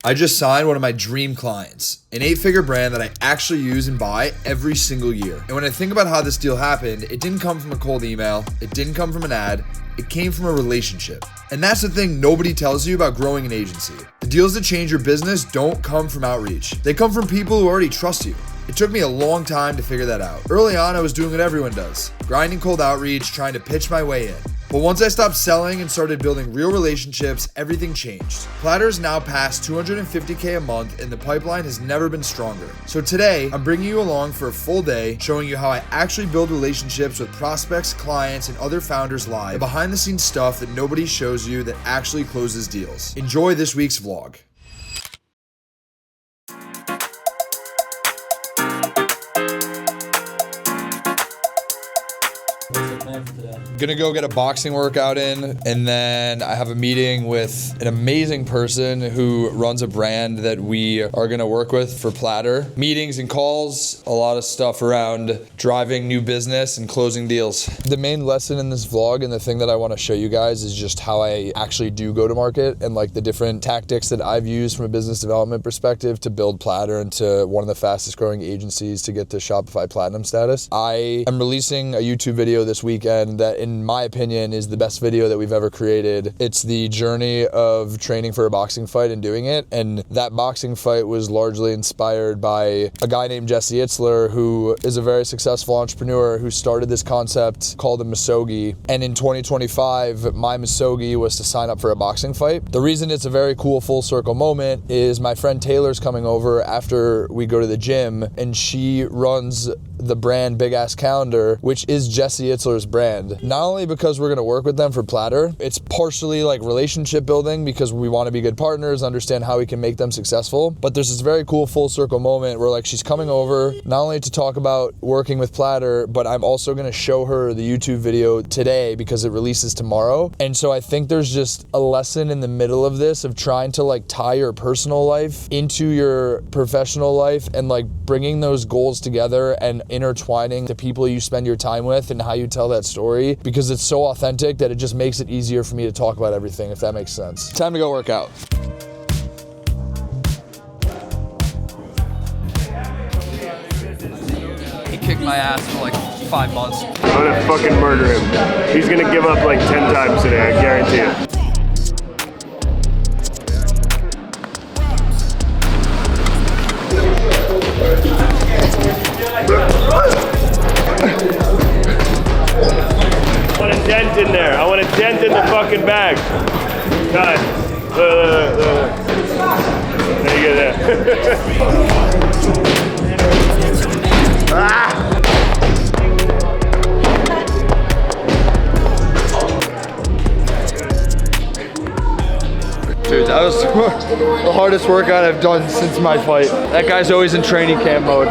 I just signed one of my dream clients, an 8-figure brand that I actually use and buy every single year. And when I think about how this deal happened, it didn't come from a cold email, it didn't come from an ad, it came from a relationship. And that's the thing nobody tells you about growing an agency. The deals that change your business don't come from outreach. They come from people who already trust you. It took me a long time to figure that out. Early on, I was doing what everyone does, grinding cold outreach, trying to pitch my way in. But once I stopped selling and started building real relationships, everything changed. Platter's now past $250K a month and the pipeline has never been stronger. So today, I'm bringing you along for a full day, showing you how I actually build relationships with prospects, clients, and other founders live, the behind the scenes stuff that nobody shows you that actually closes deals. Enjoy this week's vlog. Gonna go get a boxing workout in, and then I have a meeting with an amazing person who runs a brand that we are gonna work with for Platter. Meetings and calls, a lot of stuff around driving new business and closing deals. The main lesson in this vlog and the thing that I wanna show you guys is just how I actually do go to market and like the different tactics that I've used from a business development perspective to build Platter into one of the fastest growing agencies to get to Shopify Platinum status. I am releasing a YouTube video this weekend that in my opinion is the best video that we've ever created. It's the journey of training for a boxing fight and doing it. And that boxing fight was largely inspired by a guy named Jesse Itzler, who is a very successful entrepreneur who started this concept called a Misogi. And in 2025, my Misogi was to sign up for a boxing fight. The reason it's a very cool full circle moment is my friend Taylor's coming over after we go to the gym, and she runs the brand Big Ass Calendar, which is Jesse Itzler's brand. Not only because we're gonna work with them for Platter, it's partially like relationship building because we wanna be good partners, understand how we can make them successful. But there's this very cool full circle moment where like she's coming over, not only to talk about working with Platter, but I'm also gonna show her the YouTube video today because it releases tomorrow. And so I think there's just a lesson in the middle of this of trying to like tie your personal life into your professional life and like bringing those goals together and intertwining the people you spend your time with and how you tell that story, because it's so authentic that it just makes it easier for me to talk about everything, if that makes sense. Time to go work out. He kicked my ass for like 5 months. I'm gonna fucking murder him. He's gonna give up like 10 times today, I guarantee it. I want a dent in there. I want a dent in the fucking bag. God. There you go there. Ah! Dude, that was the hardest workout I've done since my fight. That guy's always in training camp mode.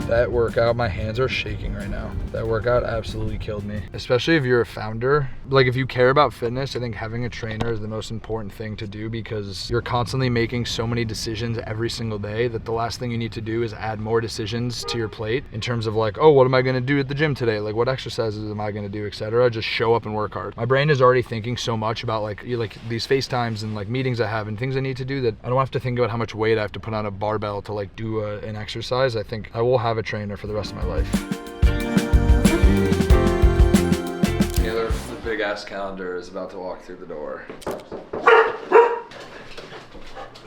That workout, my hands are shaking right now. That workout absolutely killed me. Especially if you're a founder. Like if you care about fitness, I think having a trainer is the most important thing to do because you're constantly making so many decisions every single day that the last thing you need to do is add more decisions to your plate in terms of like, oh, what am I gonna do at the gym today? Like what exercises am I gonna do, etc. Just show up and work hard. My brain is already thinking so much about like these FaceTimes and like meetings I have and things I need to do that I don't have to think about how much weight I have to put on a barbell to like do an exercise. I think I will have a trainer for the rest of my life. Taylor from the Big Ass Calendar is about to walk through the door. It's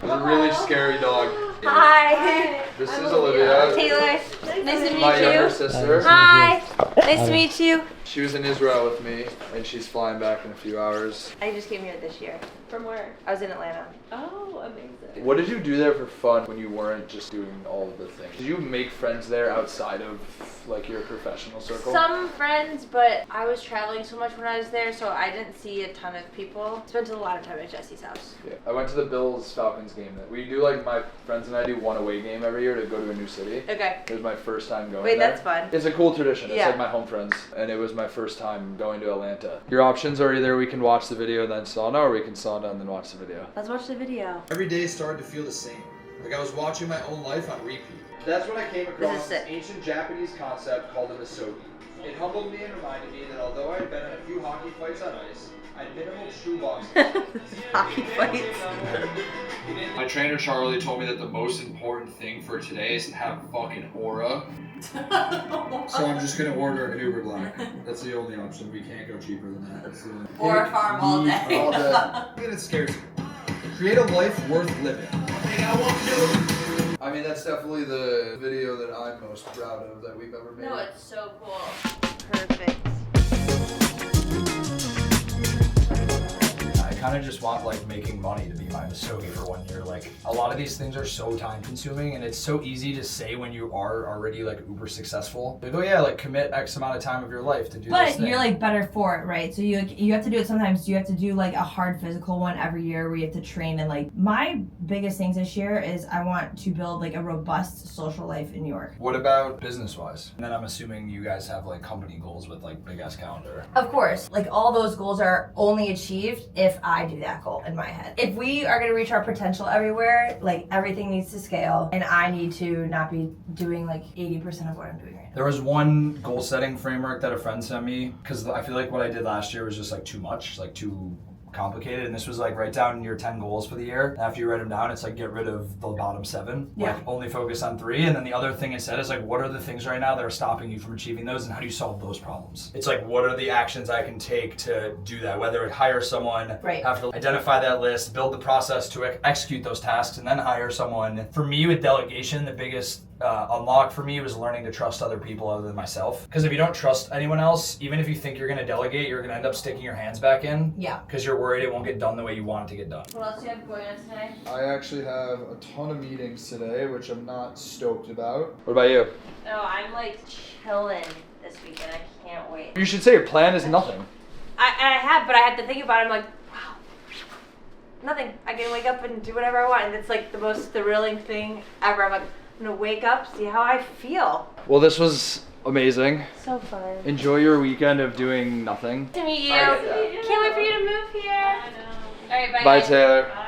a really scary dog. Hi. This is Olivia. Taylor. Nice to meet My you. younger sister. Hi. Nice to meet you. She was in Israel with me, and she's flying back in a few hours. I just came here this year. From where? I was in Atlanta. Oh, amazing. What did you do there for fun when you weren't just doing all of the things? Did you make friends there outside of like your professional circle? Some friends, but I was traveling so much when I was there, so I didn't see a ton of people. Spent a lot of time at Jesse's house. Yeah, I went to the Bills-Falcons game. We do like my friends and I do one away game every year to go to a new city. Okay. It was my first time going Wait, there. that's fun. It's a cool tradition. It's Yeah. like my home friends, and it was my first time going to Atlanta. Your options are either we can watch the video and then sauna, or we can sauna and then watch the video. Let's watch the video. Every day started to feel the same. Like I was watching my own life on repeat. That's when I came across This is sick. ancient Japanese concept called a misogi. It humbled me and reminded me that although I had been in a few hockey fights on ice, I had minimal shoebox. Hockey fights. My trainer Charlie told me that the most important thing for today is to have fucking aura. So I'm just gonna order an Uber Black. That's the only option. We can't go cheaper than that. That's the only. Or a farm all day. All day. It scares me. Create a life worth living. I mean, that's definitely the video that I'm most proud of that we've ever made. No, it's so cool. Perfect. I kind of just want like making money to be my Musogi for 1 year. Like a lot of these things are so time consuming and it's so easy to say when you are already like uber successful. Like, oh yeah, like commit X amount of time of your life to do this But thing. you're like better for it, right? So you have to do it sometimes. You have to do like a hard physical one every year where you have to train. And like my biggest things this year is I want to build like a robust social life in New York. What about business wise? And then I'm assuming you guys have like company goals with like big ass calendar. Of course, like all those goals are only achieved if I do that goal in my head. If we are gonna reach our potential everywhere, like everything needs to scale and I need to not be doing like 80% of what I'm doing right now. There was one goal setting framework that a friend sent me because I feel like what I did last year was just like too much, like too complicated. And this was like write down your 10 goals for the year. After you write them down, it's like get rid of the bottom 7. Yeah. Like only focus on 3. And then the other thing it said is like, what are the things right now that are stopping you from achieving those and how do you solve those problems? It's like, what are the actions I can take to do that? Whether it hire someone, Right. have to identify that list, build the process to execute those tasks, and then hire someone. For me with delegation, the biggest unlock for me was learning to trust other people other than myself. Because if you don't trust anyone else, even if you think you're going to delegate, you're going to end up sticking your hands back in. Yeah. Because you're worried it won't get done the way you want it to get done. What else do you have going on today? I actually have a ton of meetings today, which I'm not stoked about. What about you? No, I'm like chilling this weekend. I can't wait. You should say your plan is nothing. I have, but I had to think about it. I'm like, wow, nothing. I can wake up and do whatever I want, and it's like the most thrilling thing ever. I'm like, I'm gonna wake up, see how I feel. Well, this was amazing. So fun. Enjoy your weekend of doing nothing. To meet you. I get that. Can't wait for you to move here. I know. All right, bye. Bye, guys. Taylor. Bye.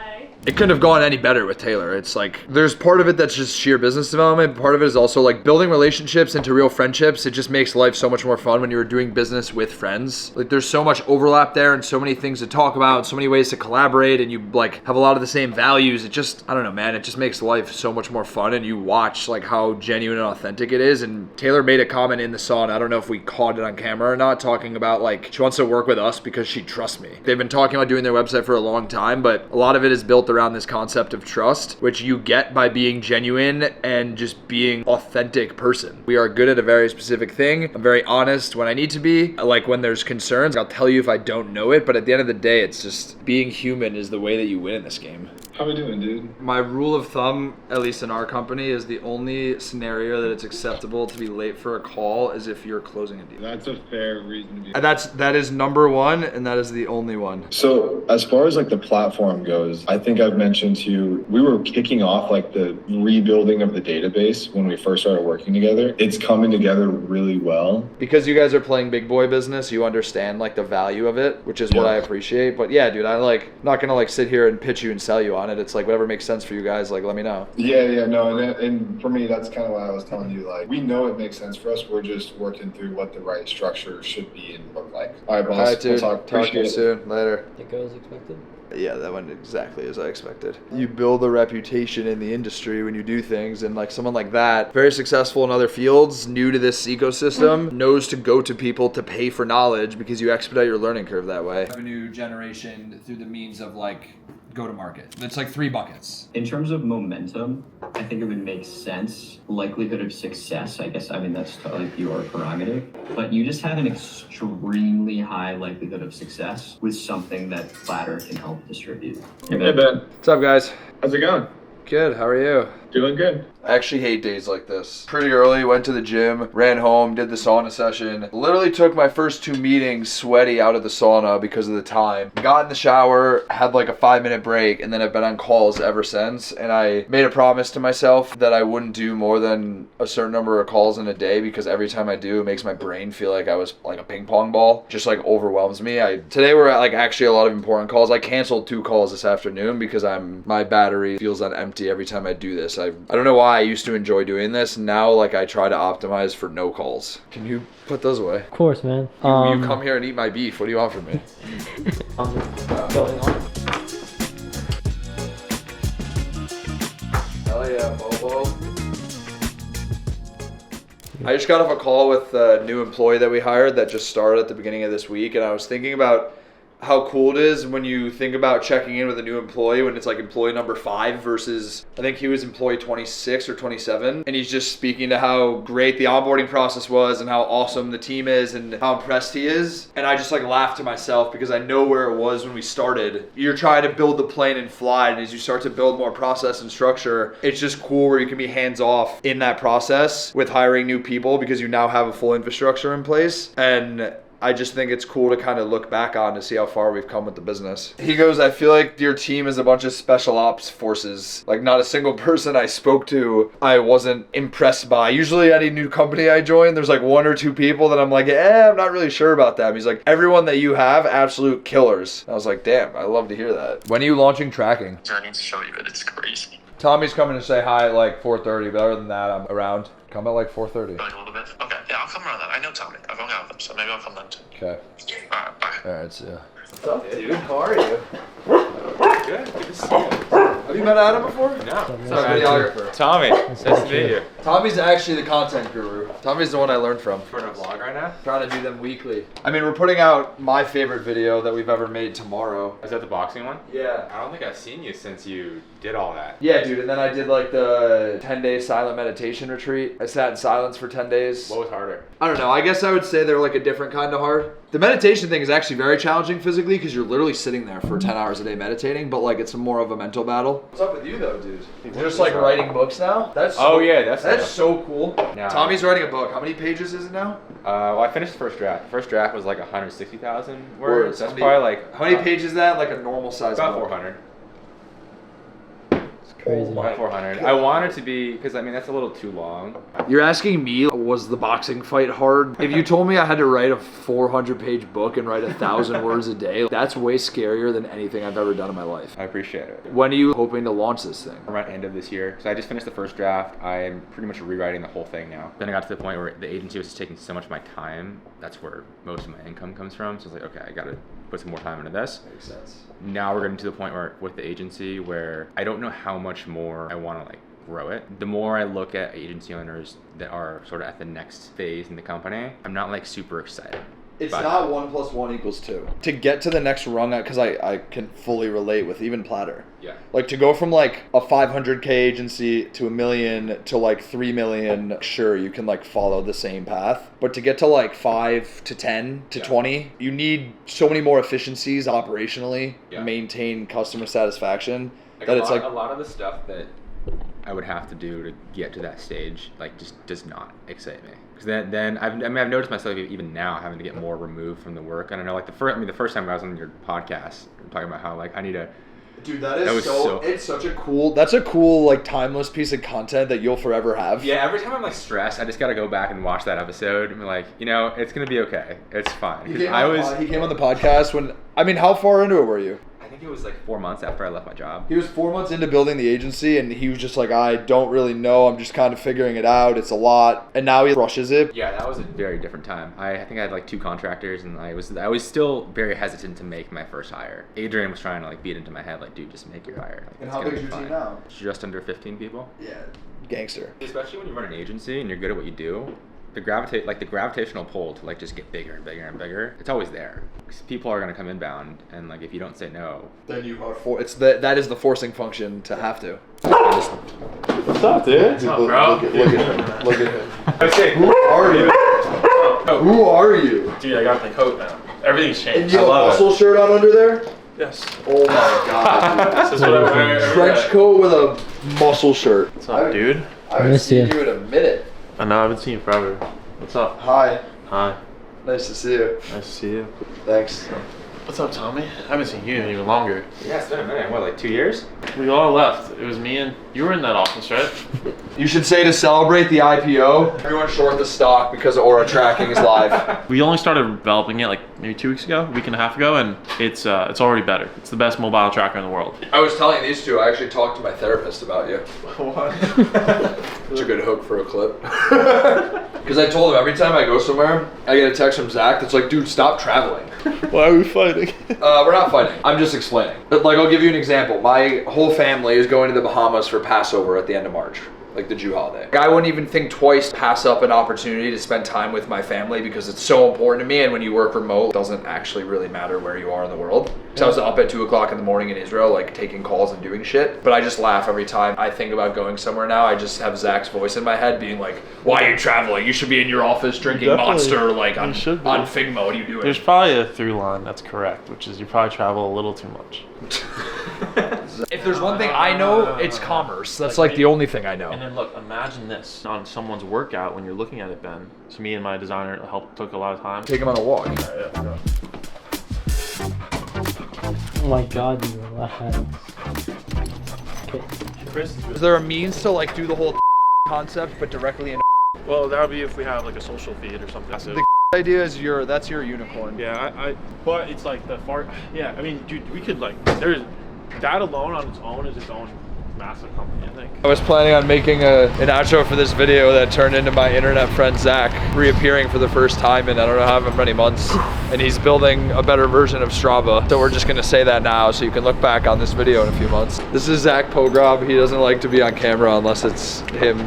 It couldn't have gone any better with Taylor. It's like, there's part of it that's just sheer business development. Part of it is also like building relationships into real friendships. It just makes life so much more fun when you're doing business with friends. Like there's so much overlap there and so many things to talk about, so many ways to collaborate, and you like have a lot of the same values. It just, I don't know, man, it just makes life so much more fun, and you watch like how genuine and authentic it is. And Taylor made a comment in the sauna, I don't know if we caught it on camera or not, talking about like she wants to work with us because she trusts me. They've been talking about doing their website for a long time, but a lot of it is built around this concept of trust, which you get by being genuine and just being authentic person. We are good at a very specific thing. I'm very honest when I need to be. Like when there's concerns, I'll tell you if I don't know it, but at the end of the day, it's just being human is the way that you win in this game. How we doing, dude? My rule of thumb, at least in our company, is the only scenario that it's acceptable to be late for a call is if you're closing a deal. That's a fair reason to be. And that is number one, and that is the only one. So as far as like the platform goes, I think I've mentioned to you, we were kicking off like the rebuilding of the database when we first started working together. It's coming together really well. Because you guys are playing big boy business, you understand like the value of it, which is what I appreciate. But yeah, dude, I'm like not gonna like sit here and pitch you and sell you on it. It's like whatever makes sense for you guys, like let me know. Yeah, no, and for me, that's kind of why I was telling you, like, we know it makes sense for us. We're just working through what the right structure should be and look like. All right, boss. All right, dude. We'll Talk to you Appreciate it. soon. Later. It goes expected. Yeah, that went exactly as I expected. You build a reputation in the industry when you do things, and like someone like that, very successful in other fields, new to this ecosystem, knows to go to people to pay for knowledge because you expedite your learning curve that way. Revenue generation through the means of like go to market. It's like 3 buckets. In terms of momentum, I think it would make sense. Likelihood of success, I guess, I mean, that's totally your prerogative. But you just have an extremely high likelihood of success with something that Platter can help distribute. Hey, Ben. What's up, guys? How's it going? Good, how are you? Doing good. I actually hate days like this. Pretty early, went to the gym, ran home, did the sauna session. Literally took my first 2 meetings sweaty out of the sauna because of the time. Got in the shower, had like a 5-minute break, and then I've been on calls ever since. And I made a promise to myself that I wouldn't do more than a certain number of calls in a day because every time I do, it makes my brain feel like I was like a ping pong ball. Just like overwhelms me. Today were like actually a lot of important calls. I canceled 2 calls this afternoon because my battery feels on empty every time I do this. I don't know why I used to enjoy doing this. Now, like, I try to optimize for no calls. Can you put those away? Of course, man. You come here and eat my beef. What do you want from me? Hell yeah, Bobo. I just got off a call with a new employee that we hired that just started at the beginning of this week, and I was thinking about how cool it is when you think about checking in with a new employee when it's like employee number 5 versus I think he was employee 26 or 27, and he's just speaking to how great the onboarding process was and how awesome the team is and how impressed he is. And I just like laughed to myself because I know where it was when we started. You're trying to build the plane and fly, and as you start to build more process and structure, it's just cool where you can be hands off in that process with hiring new people because you now have a full infrastructure in place. And I just think it's cool to kind of look back on to see how far we've come with the business. He goes, I feel like your team is a bunch of special ops forces. Like, not a single person I spoke to I wasn't impressed by. Usually any new company I join, there's like 1 or 2 people that I'm like, I'm not really sure about them. He's like, everyone that you have, absolute killers. I was like, damn, I love to hear that. When are you launching tracking? I need to show you it. It's crazy. Tommy's coming to say hi at like 4:30, but other than that, I'm around. Come at like 4:30. Going a little bit? Okay, yeah, I'll come around that. I know Tommy. I've hung out with him, so maybe I'll come then too. Okay. Alright, bye. Alright, see ya. What's up, dude? How are you? Good. Good to see you. Have you met Adam before? No. He's our videographer. Tommy. Nice to meet you. Tommy's actually the content guru. Tommy's the one I learned from. We're in a vlog right now? Trying to do them weekly. I mean, we're putting out my favorite video that we've ever made tomorrow. Is that the boxing one? Yeah. I don't think I've seen you since you did all that. Yeah, dude, and then I did like the 10-day silent meditation retreat. I sat in silence for 10 days. What was harder? I don't know. I guess I would say they're like a different kind of hard. The meditation thing is actually very challenging physically because you're literally sitting there for 10 hours a day meditating, but like it's more of a mental battle. What's up with you though, dude? You're just like writing books now? That's so, that's so cool. No. Tommy's writing a book. How many pages is it now? Well, I finished the first draft. The first draft was like 160,000 words. That's How probably like... How many pages is that? Like a normal size About book? 400. Crazy. About 400. I wanted to be, because I mean that's a little too long. You're asking me, was the boxing fight hard? If you told me I had to write a 400-page book and write 1,000 words a day, that's way scarier than anything I've ever done in my life. I appreciate it. When are you hoping to launch this thing? Around end of this year. So I just finished the first draft. I am pretty much rewriting the whole thing now. Then I got to the point where the agency was just taking so much of my time. That's where most of my income comes from. So I was like, okay, I got to put some more time into this. Makes sense. Now we're getting to the point where with the agency where I don't know how much more I want to like grow it. The more I look at agency owners that are sort of at the next phase in the company, I'm not like super excited. It's not 1 + 1 = 2. To get to the next rung, because I can fully relate with even Platter. Yeah. Like to go from like a 500K agency to $1 million to like 3 million, sure, you can like follow the same path. But to get to like 5 to 10 to 20, you need so many more efficiencies operationally, maintain customer satisfaction. Like that a it's lot, like a lot of the stuff that I would have to do to get to that stage, like just does not excite me. Because then I've noticed myself even now having to get more removed from the work. And I know like the first time I was on your podcast, talking about how like I need to. Dude, it's such a cool, that's a cool like timeless piece of content that you'll forever have. Yeah, every time I'm like stressed, I just got to go back and watch that episode and be like, you know, it's going to be okay. It's fine. He came on the podcast when, I mean, how far into it were you? I think it was like 4 months after I left my job. He was 4 months into building the agency and he was just like, I don't really know. I'm just kind of figuring it out. It's a lot. And now he crushes it. Yeah, that was a very different time. I think I had like 2 contractors and I was still very hesitant to make my first hire. Adrian was trying to like beat into my head like, dude, just make your hire. Like, and how big is your team now? Just under 15 people. Yeah, gangster. Especially when you run an agency and you're good at what you do. The gravitational pull to like just get bigger and bigger and bigger, it's always there. Because people are gonna come inbound, and like if you don't say no, then you are that is the forcing function to have to. What's up, dude? What's up, bro? Look at him. Okay. Who are you? Who are you? Dude, I got the coat now. Everything's changed. And you have a muscle shirt on under there? Yes. Oh my god. This is what I wear. Trench coat with a muscle shirt. What's up, dude? I haven't seen you in a minute. I know, I haven't seen you forever. What's up? Hi. Hi. Nice to see you. Nice to see you. Thanks. What's up, Tommy? I haven't seen you in even longer. Yeah, it's been a minute. What, like 2 years? We all left. It was me and you were in that office, right? You should say to celebrate the IPO, everyone short the stock because Aura tracking is live. We only started developing it like maybe 2 weeks ago, a week and a half ago, and it's already better. It's the best mobile tracker in the world. I was telling these two, I actually talked to my therapist about you. What? It's a good hook for a clip. Because I told him every time I go somewhere, I get a text from Zach that's like, dude, stop traveling. Why are we fighting? We're not fighting. I'm just explaining. But like, I'll give you an example. My whole family is going to the Bahamas for Passover at the end of March. Like the Jew holiday. I wouldn't even think twice to pass up an opportunity to spend time with my family because it's so important to me, and when you work remote, it doesn't actually really matter where you are in the world. So I was up at 2 o'clock in the morning in Israel, like taking calls and doing shit. But I just laugh every time I think about going somewhere now. I just have Zach's voice in my head being like, why are you traveling? You should be in your office drinking Monster like on Figma. What are you doing? There's probably a through line that's correct, which is you probably travel a little too much. If there's one thing I know, it's commerce. That's like the only thing I know. And then look, imagine this on someone's workout when you're looking at it, Ben. So me and my designer took a lot of time. Take him on a walk. Oh my god, you relax. Okay. Chris, is there a means to like do the whole concept but directly in? Well, that would be if we have like a social feed or something. The idea is that's your unicorn. Yeah, but it's like the far. Yeah, I mean, dude, we could like there's that alone on its own is its own massive company, I think. I was planning on making an outro for this video that turned into my internet friend Zach reappearing for the first time in I don't know how many months, and he's building a better version of Strava. So we're just gonna say that now so you can look back on this video in a few months. This is Zach Pogrob. He doesn't like to be on camera unless it's him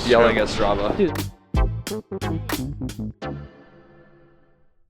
yelling at Strava. Dude.